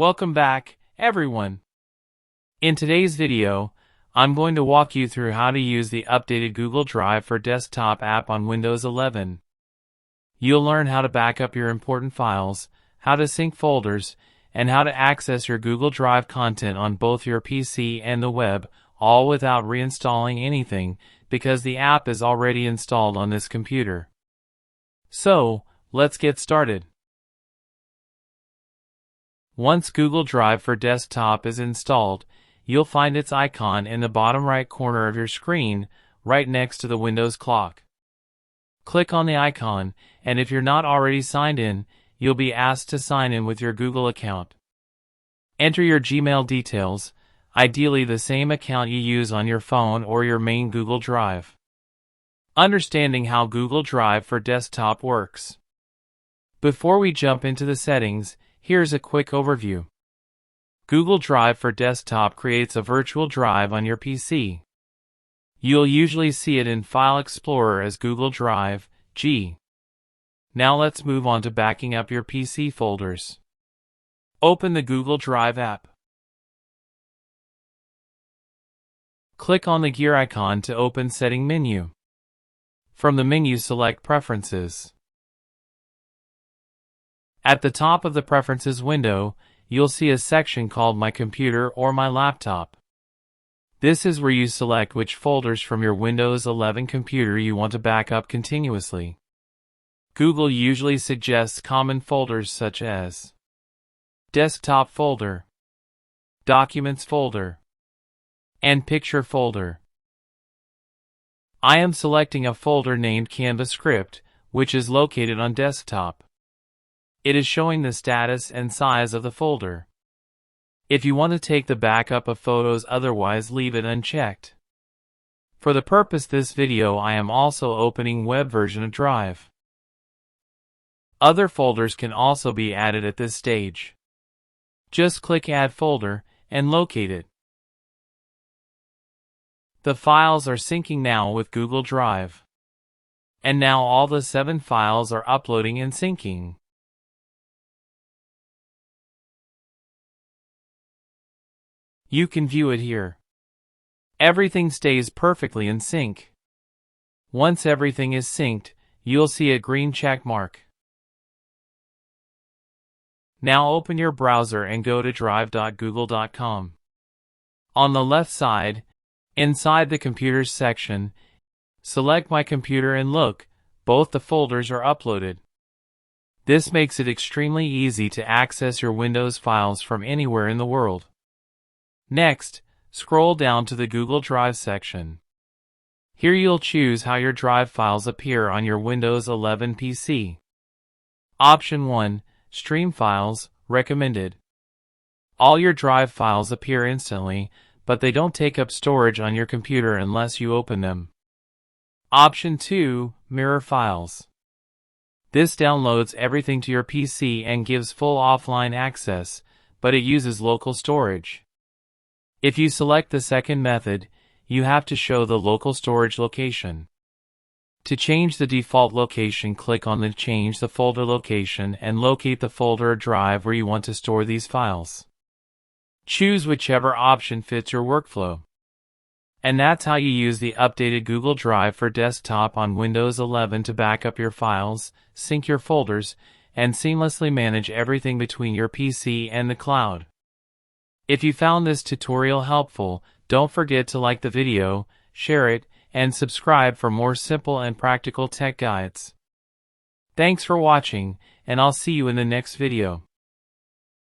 Welcome back, everyone. In today's video, I'm going to walk you through how to use the updated Google Drive for Desktop app on Windows 11. You'll learn how to back up your important files, how to sync folders, and how to access your Google Drive content on both your PC and the web, all without reinstalling anything, because the app is already installed on this computer. So, let's get started. Once Google Drive for Desktop is installed, you'll find its icon in the bottom right corner of your screen, right next to the Windows clock. Click on the icon, and if you're not already signed in, you'll be asked to sign in with your Google account. Enter your Gmail details, ideally the same account you use on your phone or your main Google Drive. Understanding how Google Drive for Desktop works. Before we jump into the settings, here's a quick overview. Google Drive for Desktop creates a virtual drive on your PC. You'll usually see it in File Explorer as Google Drive, G. Now let's move on to backing up your PC folders. Open the Google Drive app. Click on the gear icon to open Setting menu. From the menu, select Preferences. At the top of the Preferences window, you'll see a section called My Computer or My Laptop. This is where you select which folders from your Windows 11 computer you want to back up continuously. Google usually suggests common folders such as Desktop folder, Documents folder, and Picture folder. I am selecting a folder named CanvaScript, which is located on Desktop. It is showing the status and size of the folder. If you want to take the backup of photos, otherwise leave it unchecked. For the purpose of this video, I am also opening web version of Drive. Other folders can also be added at this stage. Just click Add Folder and locate it. The files are syncing now with Google Drive. And now all the 7 files are uploading and syncing. You can view it here. Everything stays perfectly in sync. Once everything is synced, you'll see a green check mark. Now open your browser and go to drive.google.com. On the left side, inside the Computers section, select My Computer and look, both the folders are uploaded. This makes it extremely easy to access your Windows files from anywhere in the world. Next, scroll down to the Google Drive section. Here you'll choose how your Drive files appear on your Windows 11 PC. Option 1, Stream Files, recommended. All your Drive files appear instantly, but they don't take up storage on your computer unless you open them. Option 2, Mirror Files. This downloads everything to your PC and gives full offline access, but it uses local storage. If you select the second method, you have to show the local storage location. To change the default location, click on the Change the Folder Location and locate the folder or drive where you want to store these files. Choose whichever option fits your workflow. And that's how you use the updated Google Drive for Desktop on Windows 11 to back up your files, sync your folders, and seamlessly manage everything between your PC and the cloud. If you found this tutorial helpful, don't forget to like the video, share it, and subscribe for more simple and practical tech guides. Thanks for watching, and I'll see you in the next video.